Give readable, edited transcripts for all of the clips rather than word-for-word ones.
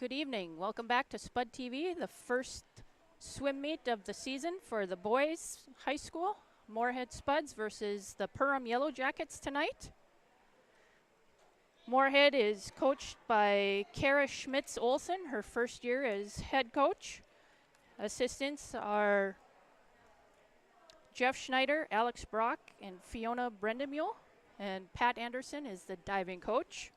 Good evening. Welcome back to Spud TV, the first swim meet of the season for the boys high school. Moorhead Spuds versus the Perham Yellow Jackets tonight. Moorhead is coached by Kara Schmitz-Olsen, her first year as head coach. Assistants are Jeff Schneider, Alex Brock, and Fiona Brendamule. And Pat Anderson is the diving coach.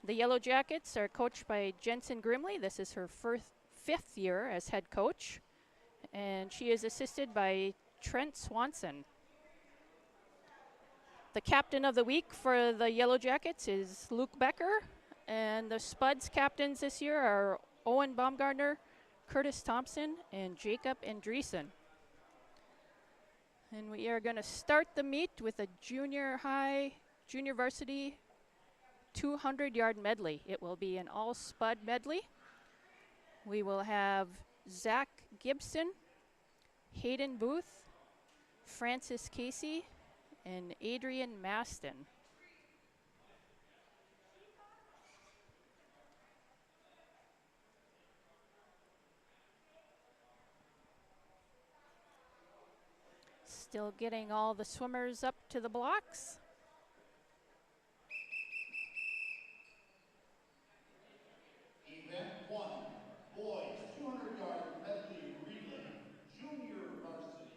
The Yellow Jackets are coached by Jensen Grimley. This is her fifth year as head coach. And she is assisted by Trent Swanson. The captain of the week for the Yellow Jackets is Luke Becker. And the Spuds captains this year are Owen Baumgartner, Curtis Thompson, and Jacob Andreessen. And we are going to start the meet with a junior varsity 200-yard medley. It will be an all-Spud medley. We will have Zach Gibson, Hayden Booth, Francis Casey, and Adrian Maston. Still getting all the swimmers up to the blocks. Event 1, boys 200-yard medley relay, junior varsity.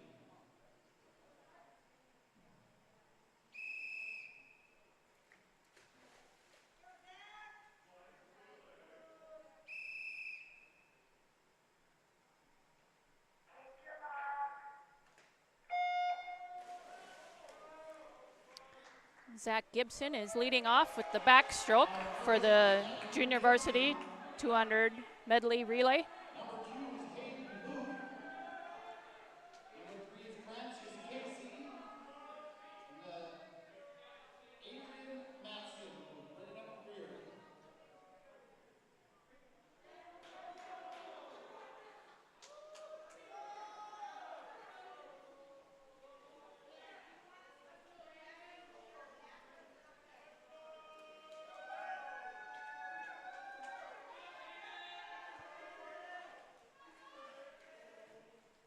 Zach Gibson is leading off with the backstroke for the junior varsity 200 medley relay. Number 2 is Hayden Booth. Number 3 is Francis Casey. And Adrian Matson is right up rear.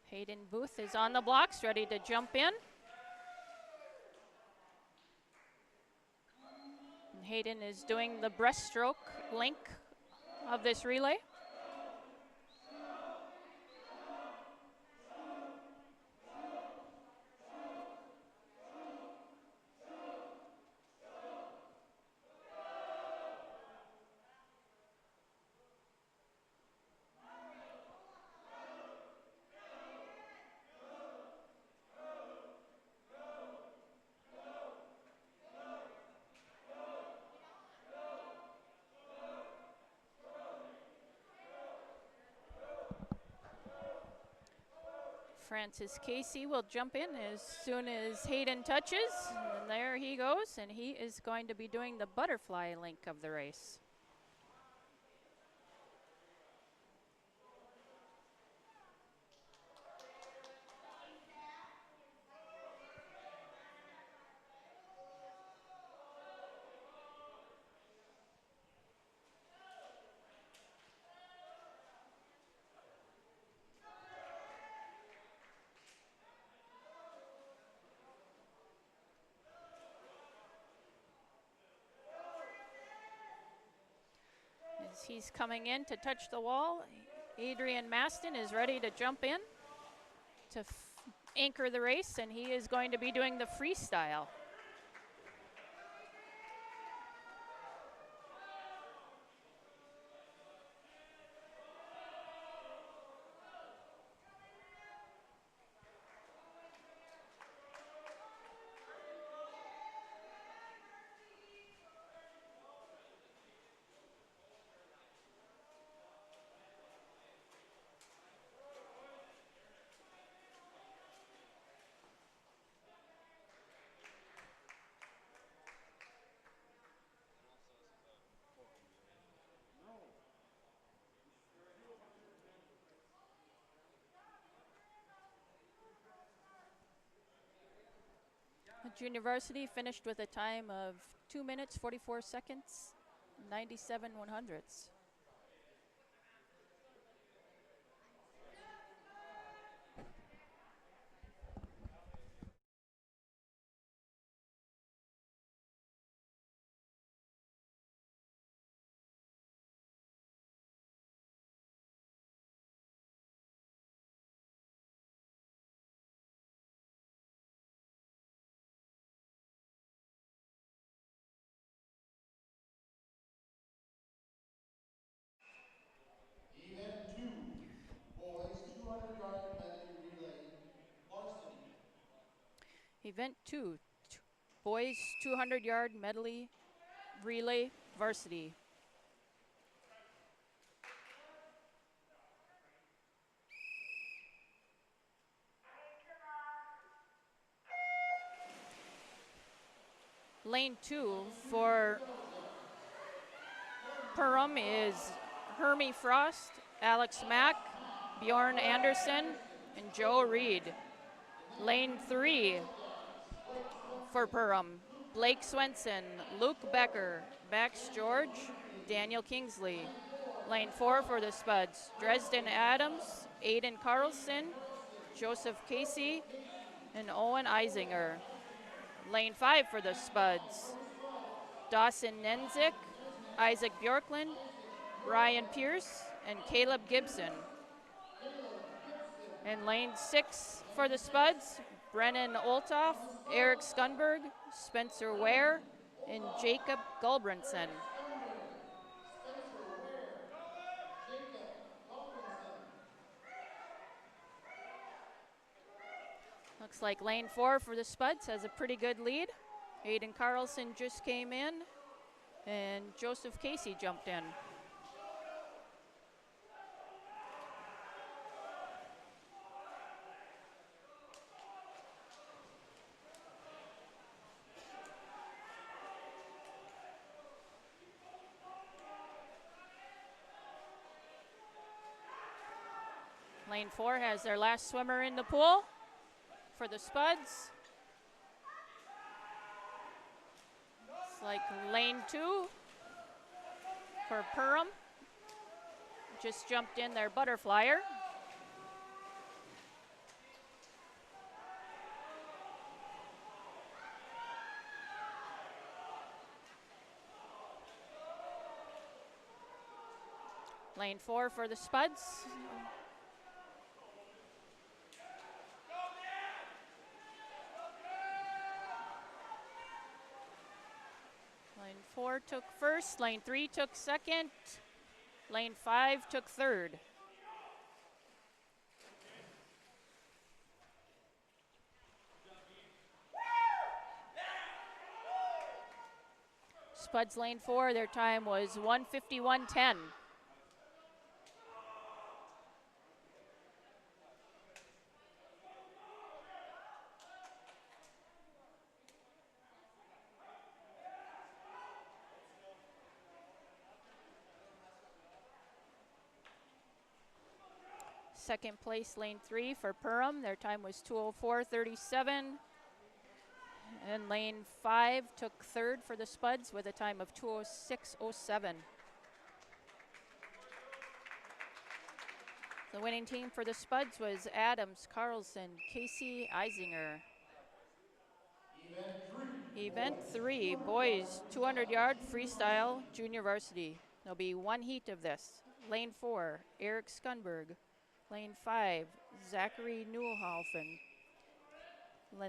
Hayden Booth is on the blocks, ready to jump in. And Hayden is doing the breaststroke link of this relay. Francis Casey will jump in as soon as Hayden touches. And there he goes, and he is going to be doing the butterfly link of the race. As he's coming in to touch the wall, Adrian Maston is ready to jump in to anchor the race, and he is going to be doing the freestyle. Junior varsity finished with a time of 2 minutes, 44 seconds, 97 100ths. Event 2, boys 200-yard medley relay varsity. Lane 2 for Perham is Hermie Frost, Alex Mack, Bjorn Anderson, and Joe Reed. Lane 3 for Perham, Blake Swenson, Luke Becker, Max George, Daniel Kingsley. Lane 4 for the Spuds, Dresden Adams, Aiden Carlson, Joseph Casey, and Owen Eisinger. Lane 5 for the Spuds, Dawson Nenzik, Isaac Bjorklund, Ryan Pierce, and Caleb Gibson. And lane 6 for the Spuds, Brennan Oltoff, Eric Skunberg, Spencer Ware, and Jacob Gulbranson. Looks like lane 4 for the Spuds has a pretty good lead. Aiden Carlson just came in, and Joseph Casey jumped in. Lane 4 has their last swimmer in the pool for the Spuds. It's like lane 2 for Perham. Just jumped in their butterflyer. Lane 4 for the Spuds. Lane 4 took first, lane 3 took second, lane 5 took third. Spuds lane 4, their time was 1:51.10. Second place, lane 3 for Perham. Their time was 2:04.37. And lane 5 took third for the Spuds with a time of 2:06.07. The winning team for the Spuds was Adams, Carlson, Casey, Eisinger. Event 3, boys 200-yard freestyle junior varsity. There'll be one heat of this. Lane 4, Eric Skunberg. Lane 5, Zachary Newhofen.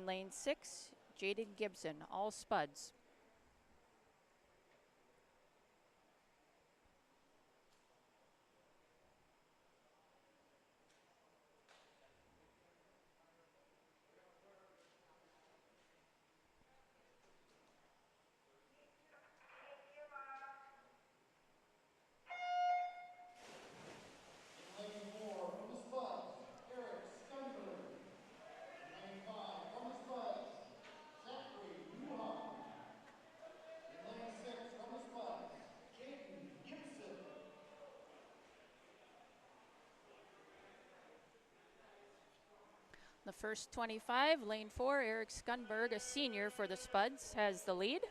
Lane 6, Jaden Gibson, all Spuds. The first 25, lane 4, Eric Skunberg, a senior for the Spuds, has the lead.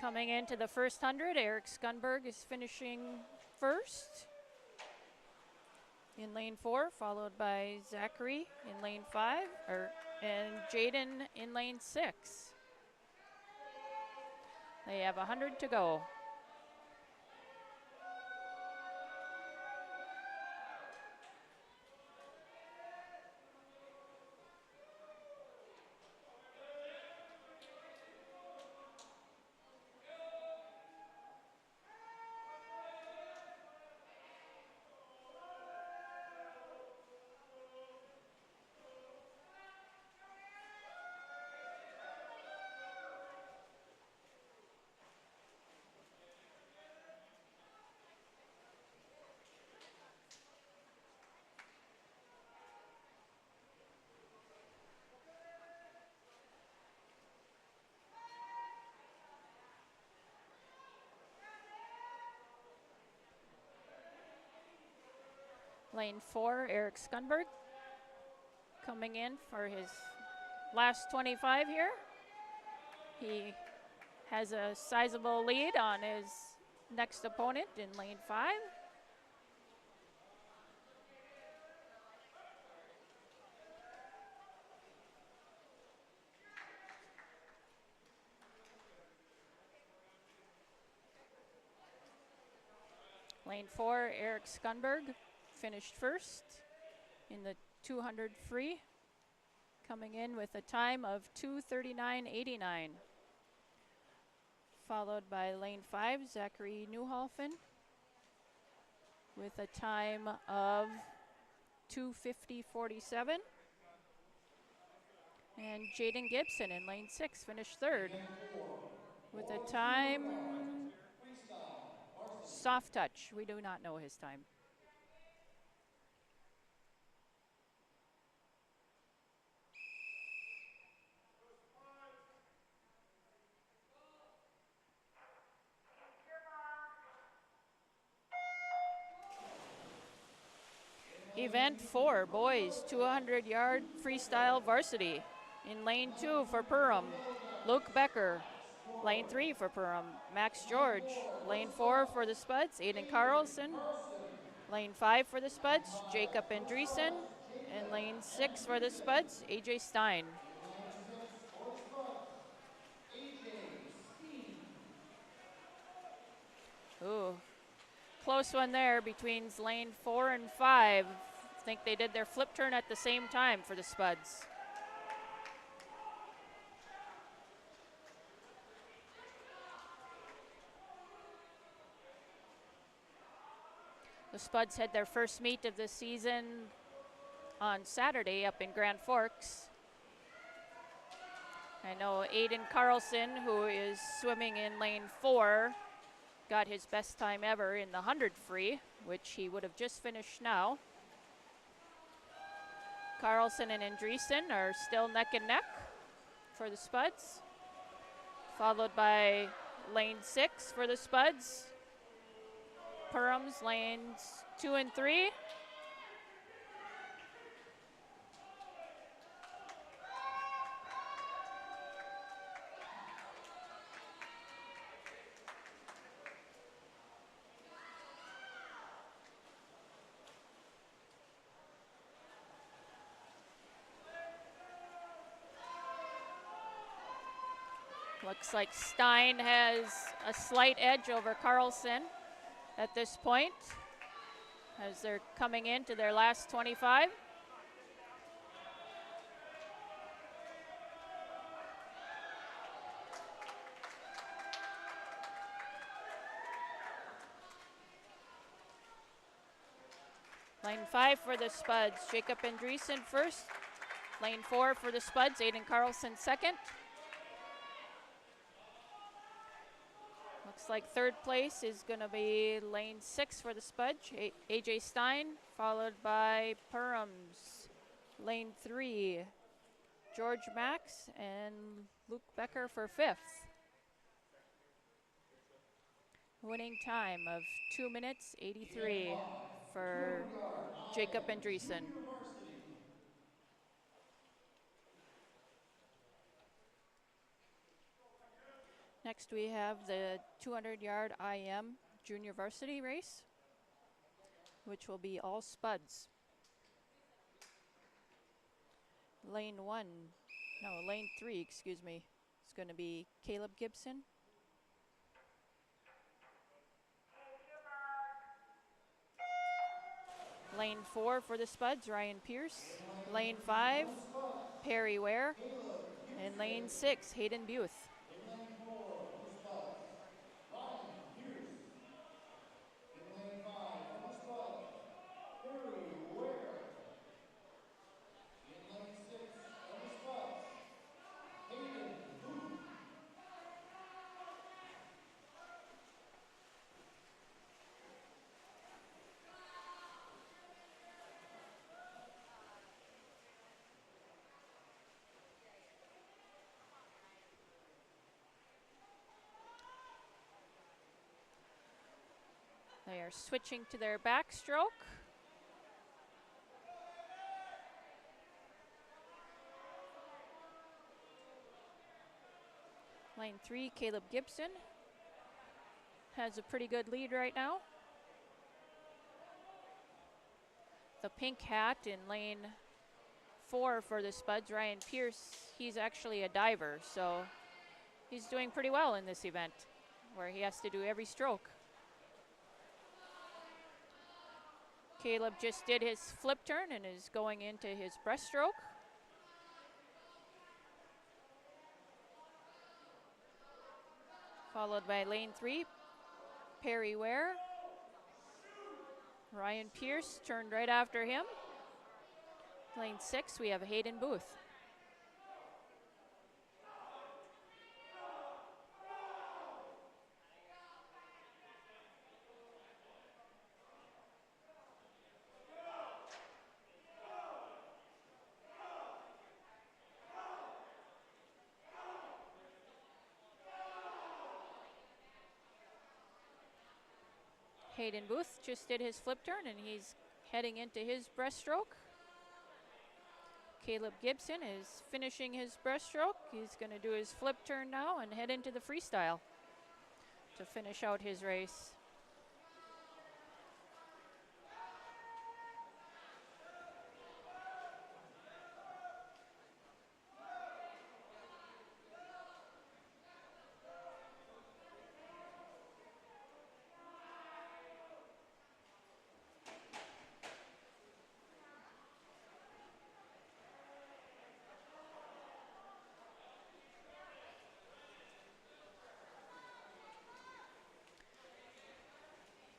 Coming into the first 100, Eric Skunberg is finishing first in lane 4, followed by Zachary in lane 5, and Jaden in lane 6. They have 100 to go. Lane 4, Eric Skunberg coming in for his last 25 here. He has a sizable lead on his next opponent in lane 5. Lane 4, Eric Skunberg finished first in the 200 free, coming in with a time of 2:39.89. Followed by lane 5, Zachary Newhofen with a time of 2:50.47. And Jaden Gibson in lane 6 finished third with a time Freestyle. Varsity. soft touch. We do not know his time. Event 4, boys, 200-yard freestyle varsity. In lane 2 for Perham, Luke Becker. Lane 3 for Perham, Max George. Lane 4 for the Spuds, Aiden Carlson. Lane 5 for the Spuds, Jacob Andreessen. And lane 6 for the Spuds, AJ Stein. Line 6 for the Spuds. AJ Steen. Ooh, close one there between lane 4 and 5. I think they did their flip turn at the same time for the Spuds. The Spuds had their first meet of the season on Saturday up in Grand Forks. I know Aiden Carlson, who is swimming in lane 4, got his best time ever in the 100 free, which he would have just finished now. Carlson and Andreessen are still neck and neck for the Spuds, followed by lane 6 for the Spuds. Perham's lanes 2 and 3. Looks like Stein has a slight edge over Carlson at this point as they're coming into their last 25. Lane 5 for the Spuds, Jacob Andreessen first. Lane 4 for the Spuds, Aiden Carlson second. Looks like third place is going to be lane 6 for the Spuds, AJ Stein, followed by Perham's lane 3, George Max, and Luke Becker for 5th. Winning time of 2 minutes 83 for Jacob Andreessen. Next we have the 200-yard IM junior varsity race, which will be all spuds. Lane 3, excuse me, is going to be Caleb Gibson. Lane 4 for the spuds, Ryan Pierce. Lane 5, Perry Ware. And lane 6, Hayden Buth. In lane 4 for the Spuds, Ryan Pierce. In lane 5 for the Spuds, Perry Ware. In lane 6 for the Spuds, Hayden Booth. They are switching to their backstroke. Lane 3, Caleb Gibson has a pretty good lead right now. The pink hat in lane 4 for the spuds, Ryan Pierce, he's actually a diver, so he's doing pretty well in this event where he has to do every stroke. Caleb just did his flip turn and is going into his breaststroke. Followed by lane 3, Perry Ware. Ryan Pierce turned right after him. Lane 6, we have Hayden Booth. Hayden Booth just did his flip turn and he's heading into his breaststroke. Caleb Gibson is finishing his breaststroke. He's going to do his flip turn now and head into the freestyle to finish out his race.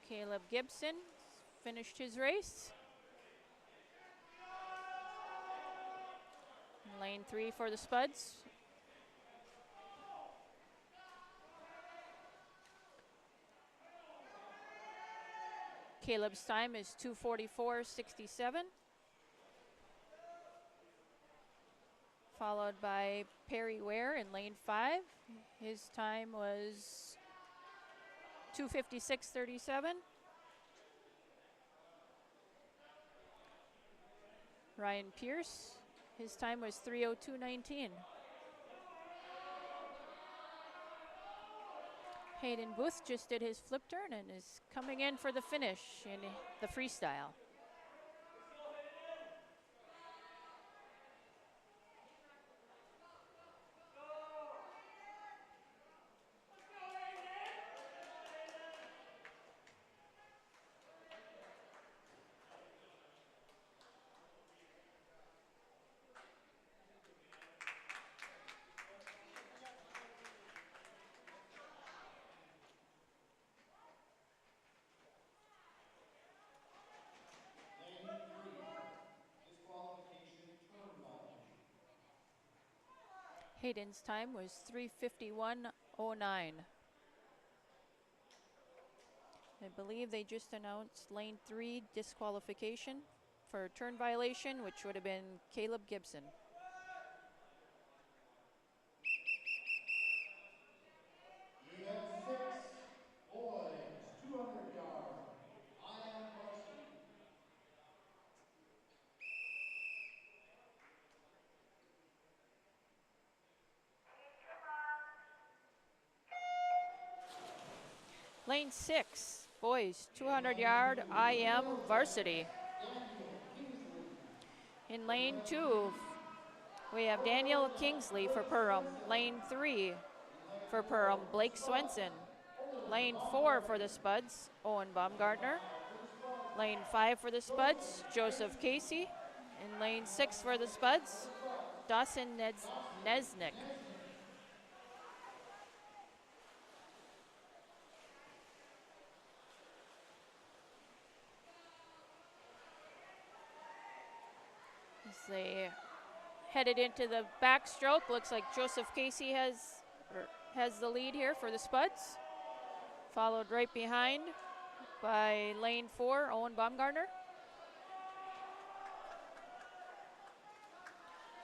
Caleb Gibson finished his race. Lane 3 for the spuds. Caleb's time is 2:44.67. Followed by Perry Ware in lane 5. His time was 2:56.37. Ryan Pierce, his time was 3:02.19. Hayden Booth just did his flip turn and is coming in for the finish in the freestyle. Hayden's time was 3:51.09. I believe they just announced lane 3 disqualification for turn violation, which would have been Caleb Gibson. Event 6, boys, 200-yard, IM Varsity. Lane 6, boys, 200-yard IM Varsity. In lane 2, we have Daniel Kingsley for Perham. Lane 3 for Perham, Blake Swenson. Lane 4 for the Spuds, Owen Baumgartner. Lane 5 for the Spuds, Joseph Casey. In lane 6 for the Spuds, Dawson Nesnick. As they headed into the backstroke, looks like Joseph Casey has the lead here for the Spuds. Followed right behind by lane 4, Owen Baumgartner.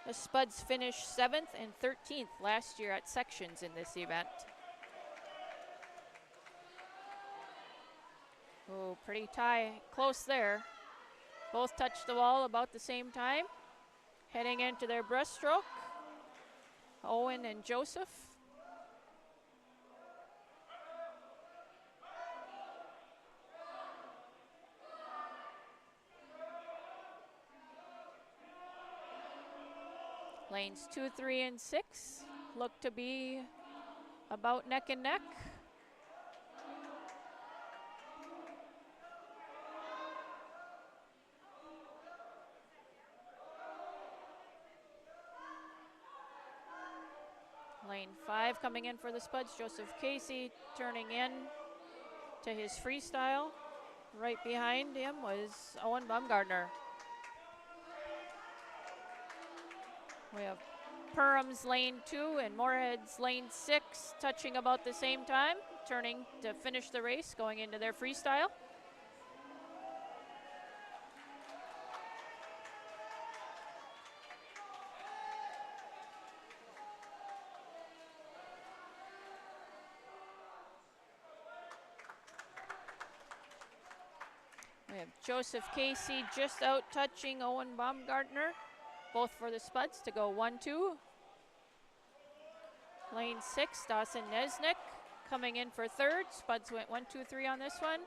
The Spuds finished 7th and 13th last year at sections in this event. Oh, pretty close there. Both touched the wall about the same time. Heading into their breaststroke, Owen and Joseph. Lanes 2, 3, and 6 look to be about neck and neck. Lane 5 coming in for the Spuds, Joseph Casey turning in to his freestyle. Right behind him was Owen Baumgartner. We have Perham's lane 2 and Moorhead's lane 6 touching about the same time, turning to finish the race, going into their freestyle. We have Joseph Casey just out touching Owen Baumgartner, both for the Spuds to go 1-2. Lane 6, Dawson Nesnick coming in for third. Spuds went 1-2-3 on this one.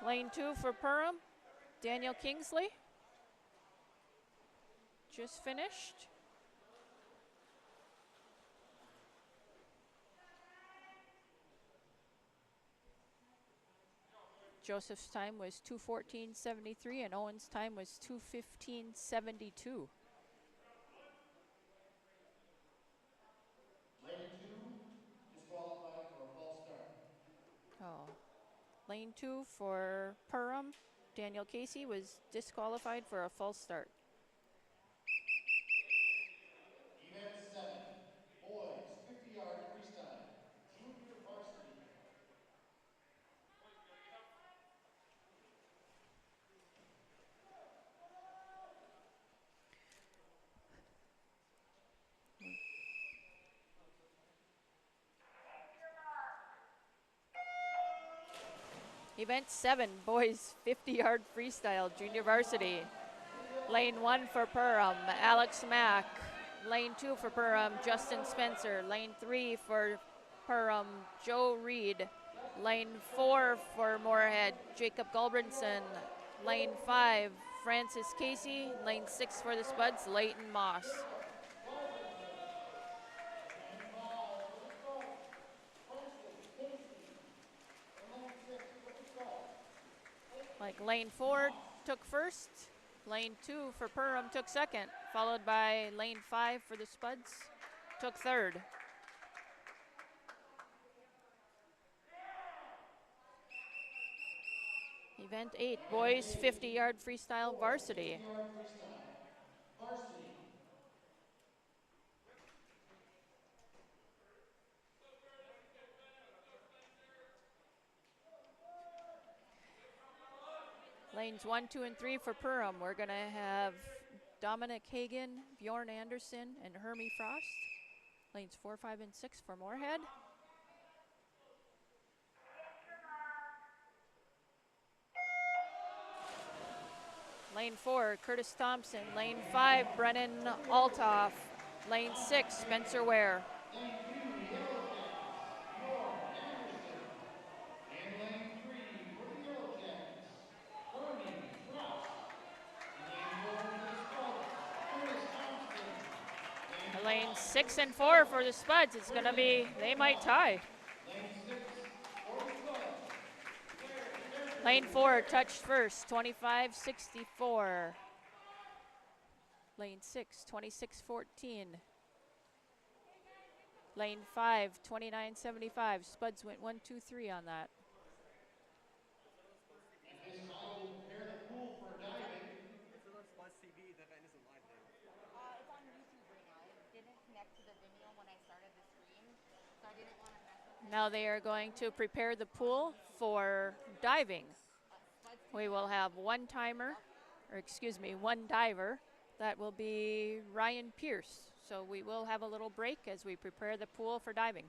Lane 2 for Perham, Daniel Kingsley. Just finished. Joseph's time was 2:14.73 and Owen's time was 2:15.72. Lane 2 disqualified for a false start. Oh, lane 2 for Perham, Daniel Casey was disqualified for a false start. Event 7, boys, 50-yard freestyle, junior varsity. Event 7, boys 50-yard freestyle, junior varsity. Lane 1 for Perham, Alex Mack. Lane 2 for Perham, Justin Spencer. Lane 3 for Perham, Joe Reed. Lane 4 for Moorhead, Jacob Gulbranson. Lane 5, Francis Casey. Lane 6 for the Spuds, Leighton Moss. Like lane 4 took first, lane 2 for Perham took second, followed by lane 5 for the Spuds, took third. Event 8, boys 50-yard freestyle varsity. Lanes 1, 2, and 3 for Perham. We're going to have Dominic Hagan, Bjorn Anderson, and Hermie Frost. Lanes 4, 5, and 6 for Moorhead. Lane 4, Curtis Thompson. Lane 5, Brennan Altoff. Lane 6, Spencer Ware. Lanes 6 and 4 for the Spuds. It's going to be, they might tie. Lane 4 touched first, 25-64. Lane 6, 26-14. Lane 5, 29-75. Spuds went 1, 2, 3 on that. Now they are going to prepare the pool for diving. We will have one diver. That will be Ryan Pierce. So we will have a little break as we prepare the pool for diving.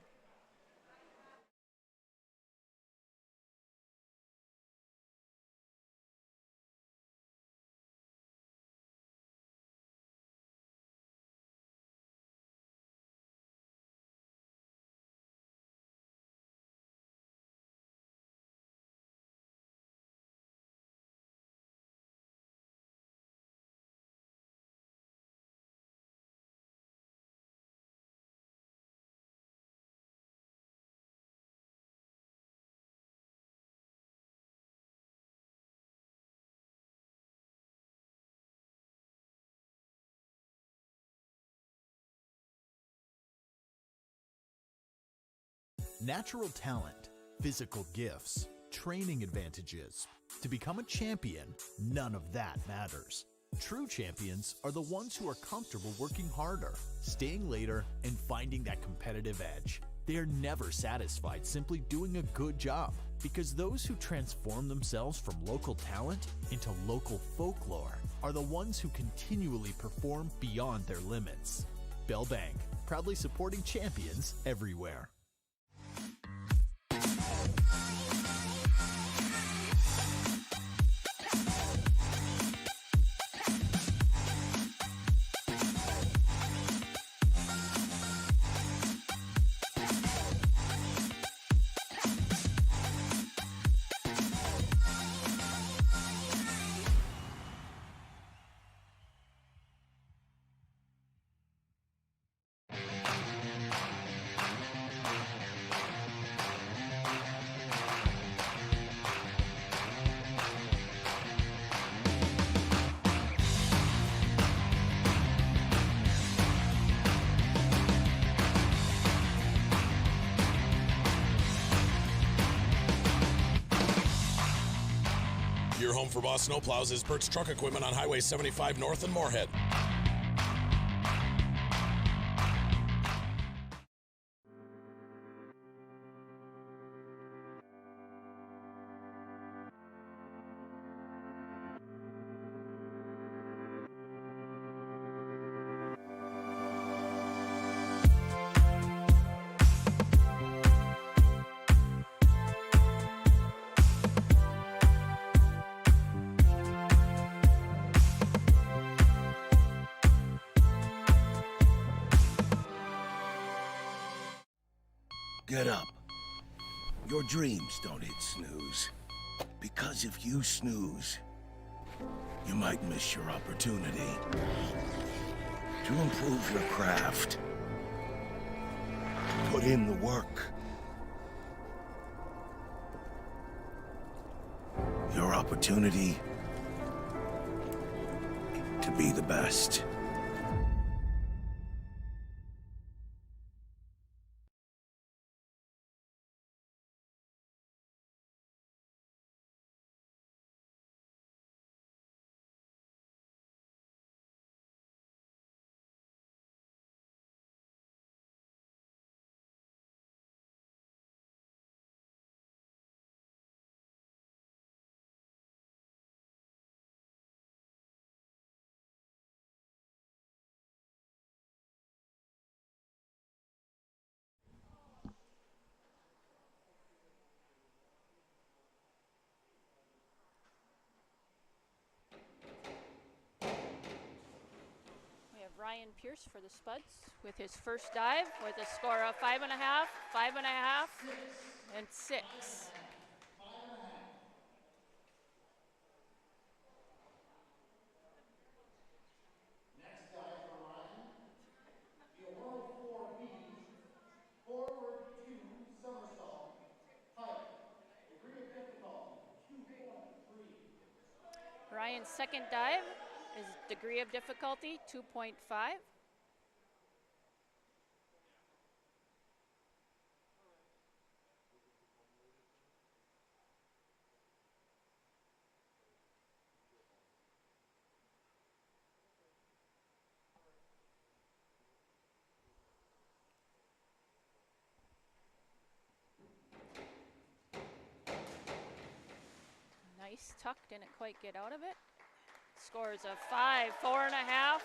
Natural talent, physical gifts, training advantages. To become a champion, none of that matters. True champions are the ones who are comfortable working harder, staying later, and finding that competitive edge. They are never satisfied simply doing a good job, because those who transform themselves from local talent into local folklore are the ones who continually perform beyond their limits. Bell Bank, proudly supporting champions everywhere. Your home for Boss Snowplows is Burt's Truck Equipment on Highway 75 North in Moorhead. Get up. Your dreams don't hit snooze. Because if you snooze, you might miss your opportunity to improve your craft. Put in the work. Your opportunity to be the best. Ryan Pierce for the Spuds with his first dive with a score of 5.5, 5.5, and 6. Next dive for Ryan. The award Ryan's second dive is degree of difficulty 2.5. Nice tuck, didn't quite get out of it. Scores a 5, 4.5,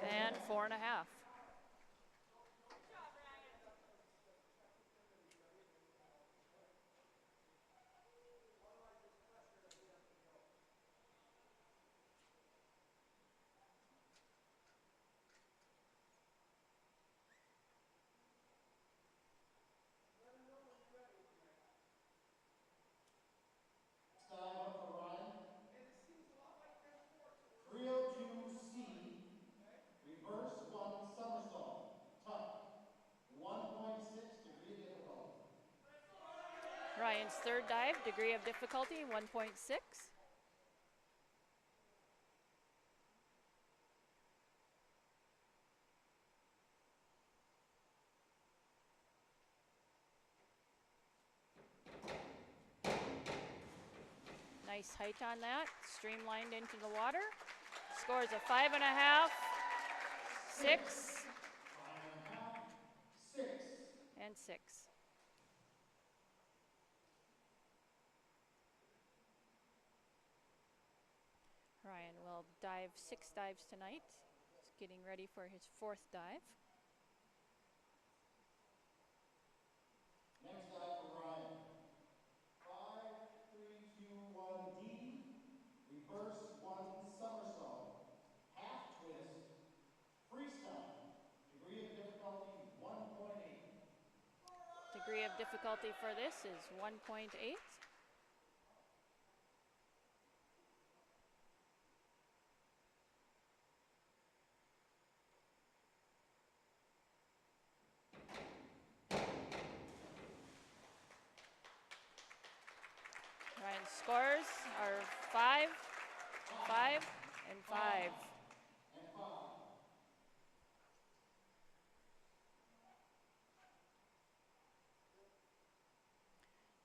and 4.5. Dive up for Ryan. 302C, reverse 1 somersault, tuck, 1.6 degree of difficulty. Ryan's third dive, degree of difficulty 1.6. Nice height on that, streamlined into the water. Scores a 5.5, 6, 5.5, 6. and 6. Ryan will dive 6 dives tonight. He's getting ready for his 4th dive. Next dive for Ryan. 5321D, reverse 1 somersault, half twist, freestyle, degree of difficulty 1.8. Degree of difficulty for this is 1.8. Ryan's scores are 5, 5, and 5. And 5.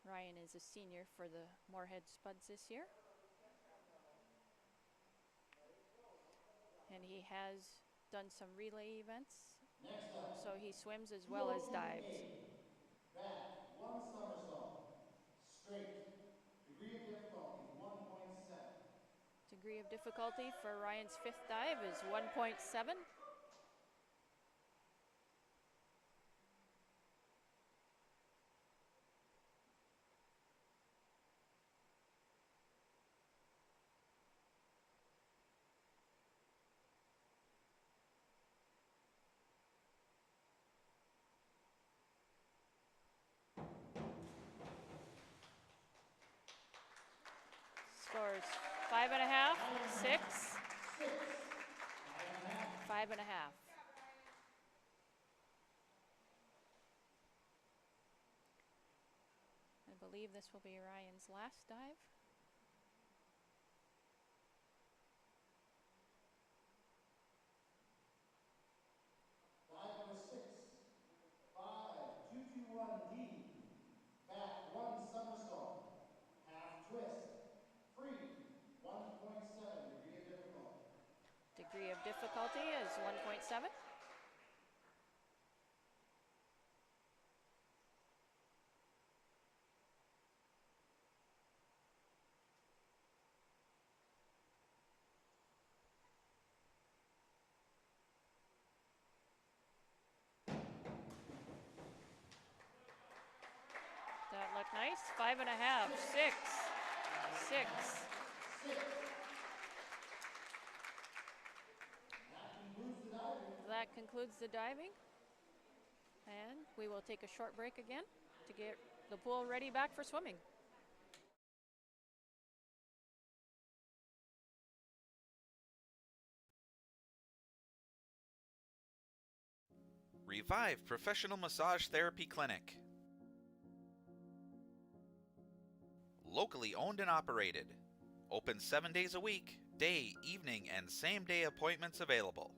Ryan is a senior for the Moorhead Spuds this year. And he has done some relay events, Next dive. so he swims as well as dives. 202A, back 1 somersault, straight, degree of difficulty 1.7. Degree of difficulty for Ryan's 5th dive is 1.7. Scores 5.5, 6, 5.5. I believe this will be Ryan's last dive. Dive number 6, 5221D, back 1 somersault, half twist, free, 1.7 degree of difficulty. Degree of difficulty is 1.7. That looked nice. 5.5, 6, 6. That concludes the diving. And we will take a short break again to get the pool ready back for swimming. Revive Professional Massage Therapy Clinic. Locally owned and operated. Open 7 days a week, day, evening, and same-day appointments available.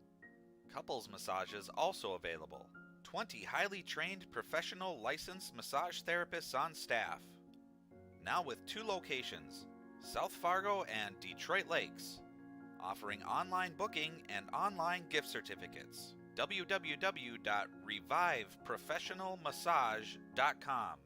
Couples massages also available. 20 highly trained professional licensed massage therapists on staff. Now with 2 locations, South Fargo and Detroit Lakes, offering online booking and online gift certificates. www.reviveprofessionalmassage.com.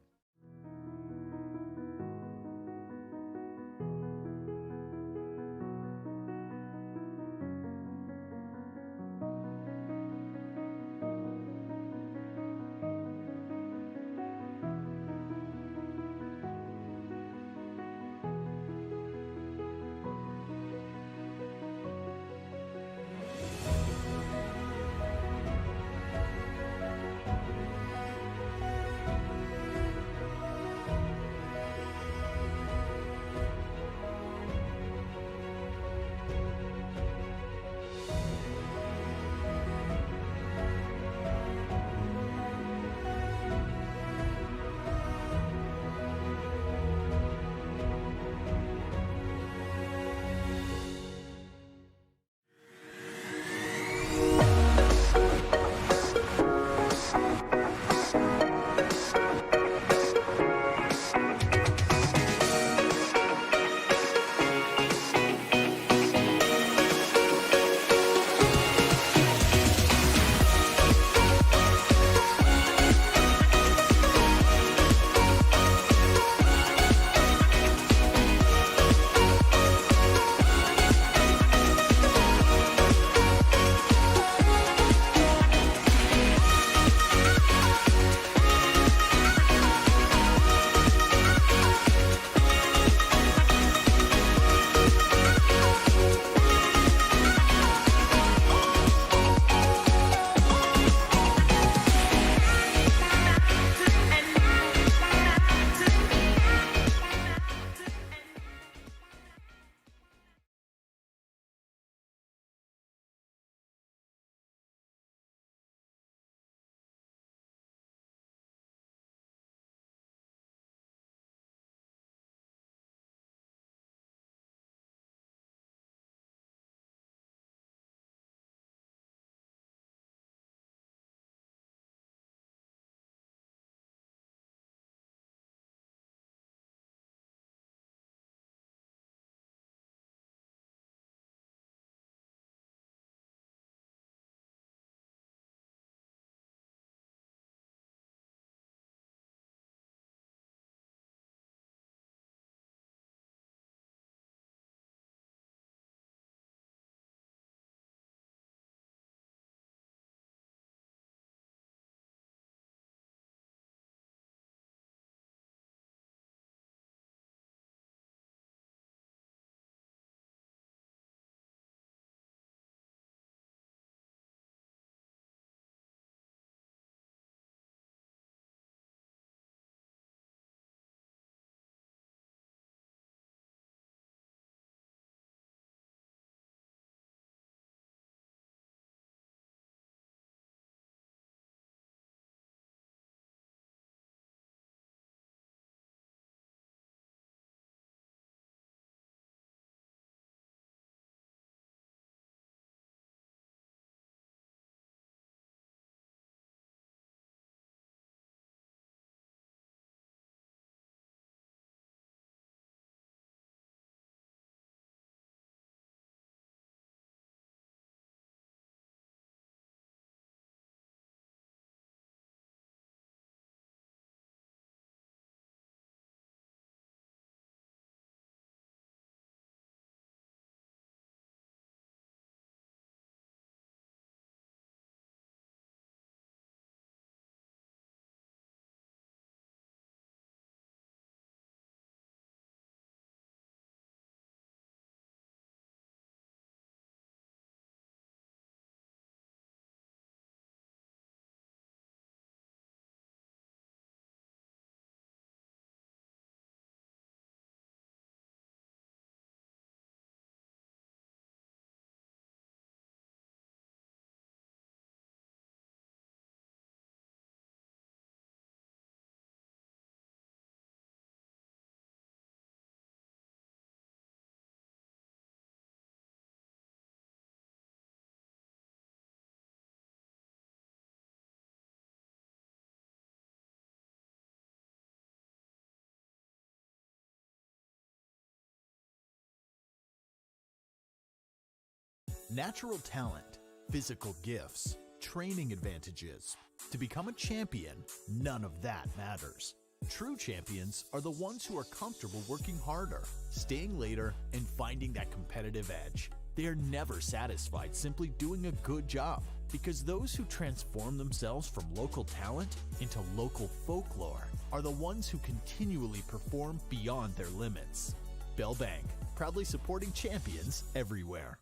Natural talent, physical gifts, training advantages. To become a champion, none of that matters. True champions are the ones who are comfortable working harder, staying later, and finding that competitive edge. They are never satisfied simply doing a good job, because those who transform themselves from local talent into local folklore are the ones who continually perform beyond their limits. Bell Bank, proudly supporting champions everywhere.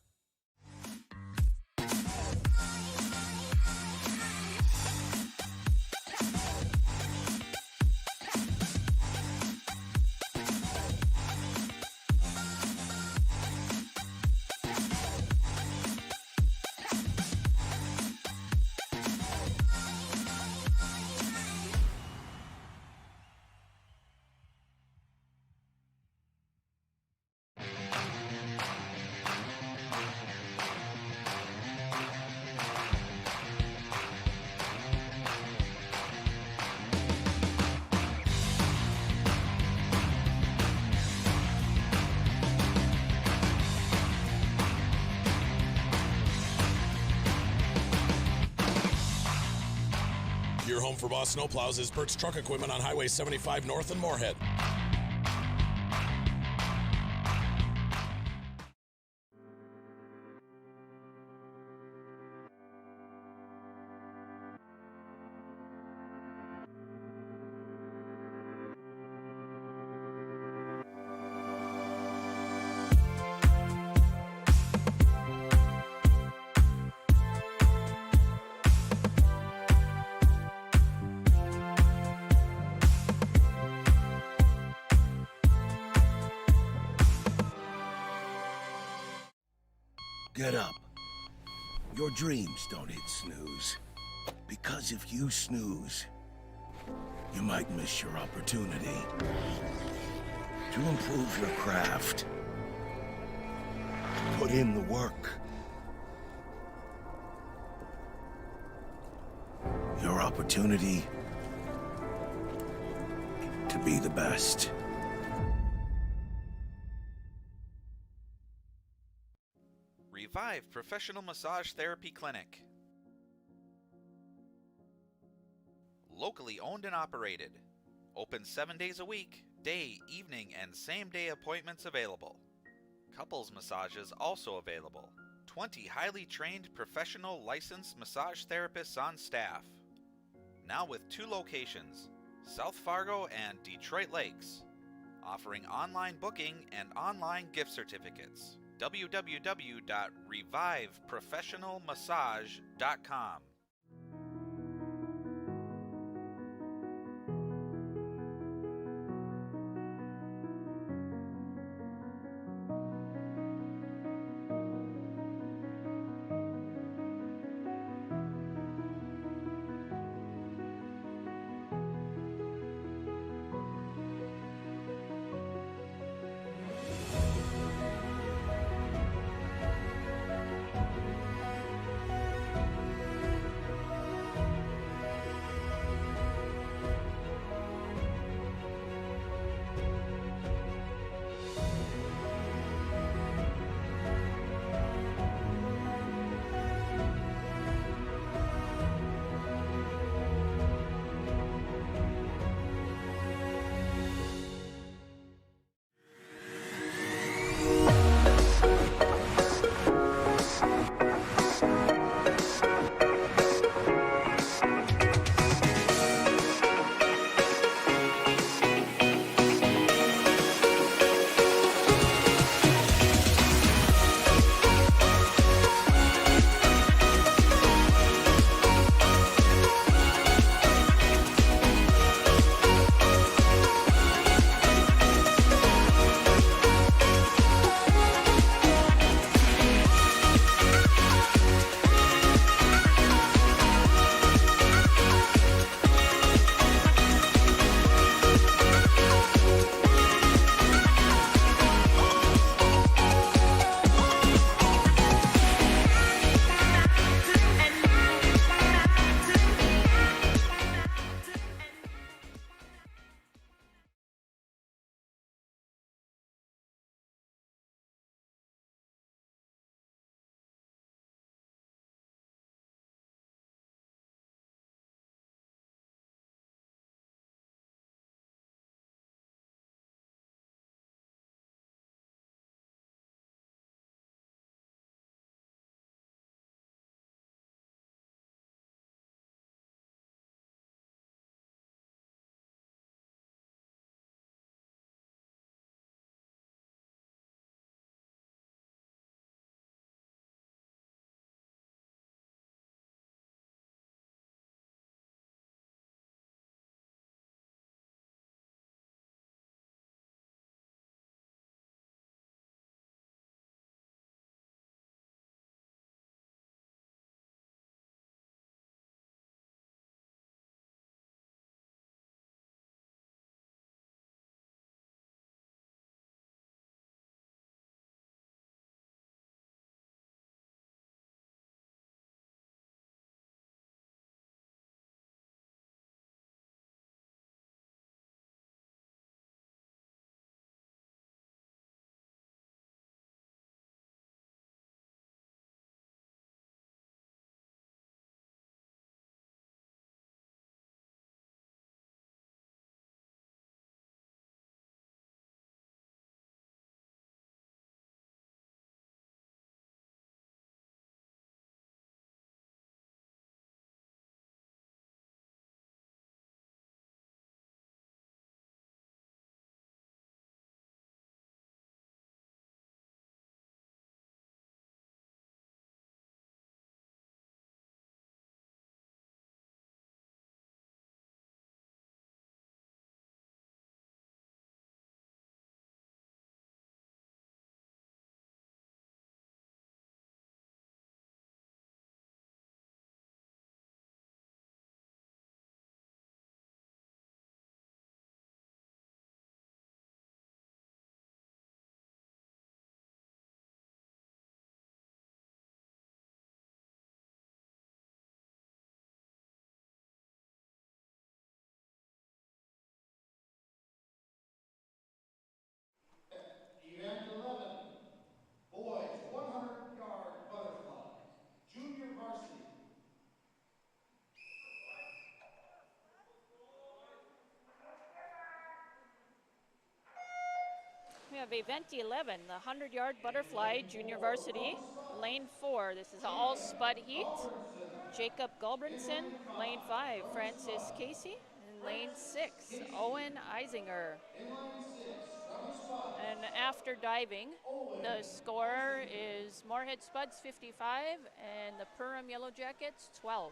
Your home for Boss Snowplows is Perk's Truck Equipment on Highway 75 North in Moorhead. Get up. Your dreams don't hit snooze. Because if you snooze, you might miss your opportunity to improve your craft. Put in the work. Your opportunity to be the best. Revive Professional Massage Therapy Clinic. Locally owned and operated. Open 7 days a week, day, evening, and same-day appointments available. Couples massages also available. 20 highly trained professional licensed massage therapists on staff. Now with 2 locations, South Fargo and Detroit Lakes. Offering online booking and online gift certificates. www.reviveprofessionalmassage.com. have event 11, the 100-yard butterfly junior varsity, lane 4. This is all spud heat. Jacob Gulbranson, lane 5, Francis Casey, and lane 6, Owen Eisinger. In lane 6, from the spot. And after diving, the score is Moorhead Spuds 55 and the Perham Yellow Jackets 12.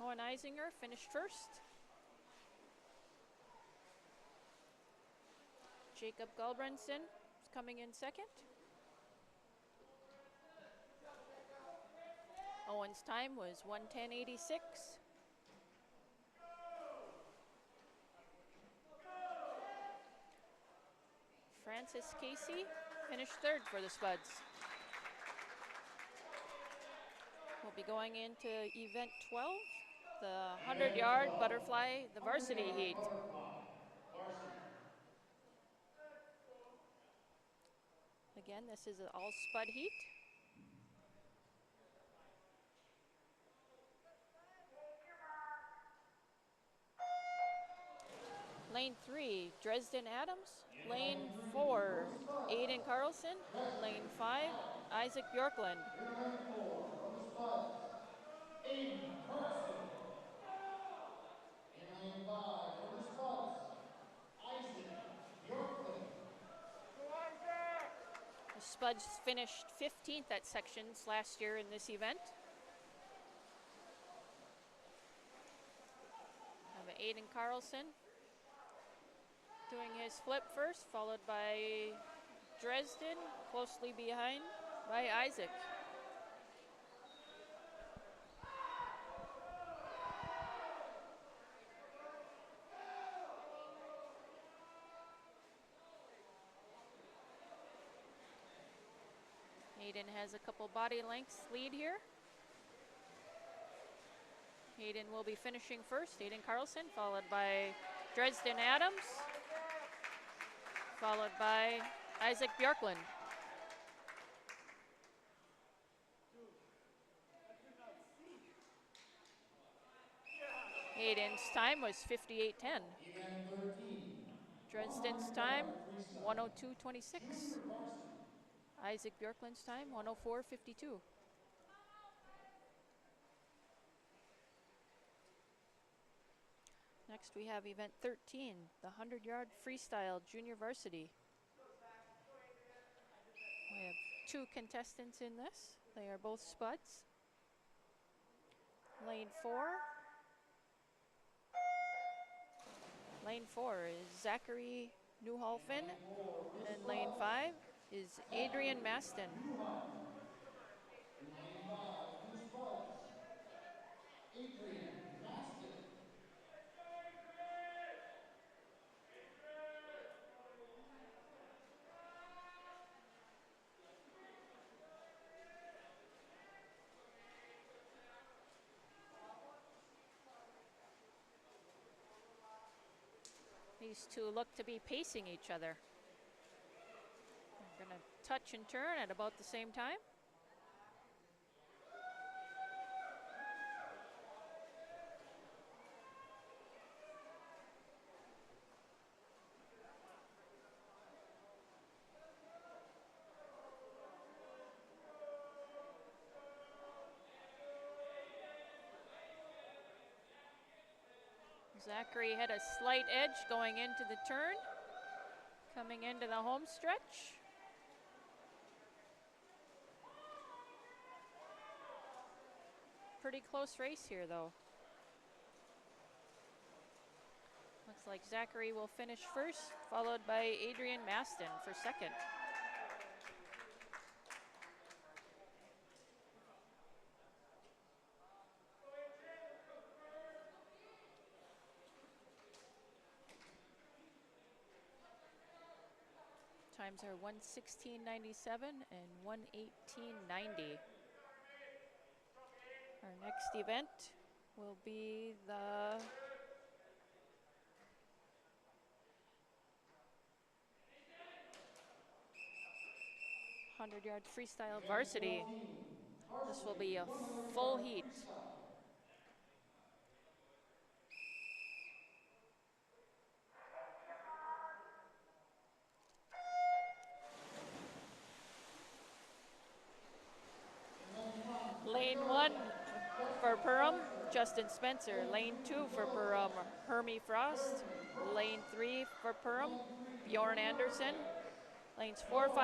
Owen Eisinger finished first. Jacob Gulbranson is coming in second. Owen's time was 1:10.86. Francis Casey finished third for the Spuds. We'll be going into event 12, the 100-yard butterfly, the varsity heat. Again, this is an all spud heat. Lane 3, Dresden Adams. Lane 4, Aiden Carlson. Lane 5, Isaac Bjorklund. In lane 4, from the spot. Aiden Carlson. In lane 5, from the spots. Isaac Bjorklund. The Spuds finished 15th at sections last year in this event. Have Aiden Carlson doing his flip first, followed by Dresden, closely behind by Isaac. Aiden has a couple body lengths lead here. Aiden will be finishing first. Aiden Carlson, followed by Dresden Adams, followed by Isaac Bjorklund. Aiden's time was 58:10. Event 13. Dresden's time 102:26. Junior varsity. Isaac Bjorklund's time 104:52. Next we have event 13, the 100-yard freestyle junior varsity. We have 2 contestants in this. They are both Spuds. Lane 4. Lane 4 is Zachary Newholfen, and lane 5 is Adrian Maston. In lane 5, from the spots. Adrian Maston. These two look to be pacing each other. They're going to touch and turn at about the same time. Zachary had a slight edge going into the turn, coming into the home stretch. Pretty close race here, though. Looks like Zachary will finish first, followed by Adrian Maston for second. times are 1:16.97 and 1:18.90. Our next event will be the 100-yard freestyle varsity. This will be a full heat. Lane 1 for Perham, Justin Spencer. Lane 2 for Perham, Hermie Frost. Lane 3 for Perham, Bjorn Anderson. Lanes 4, 5,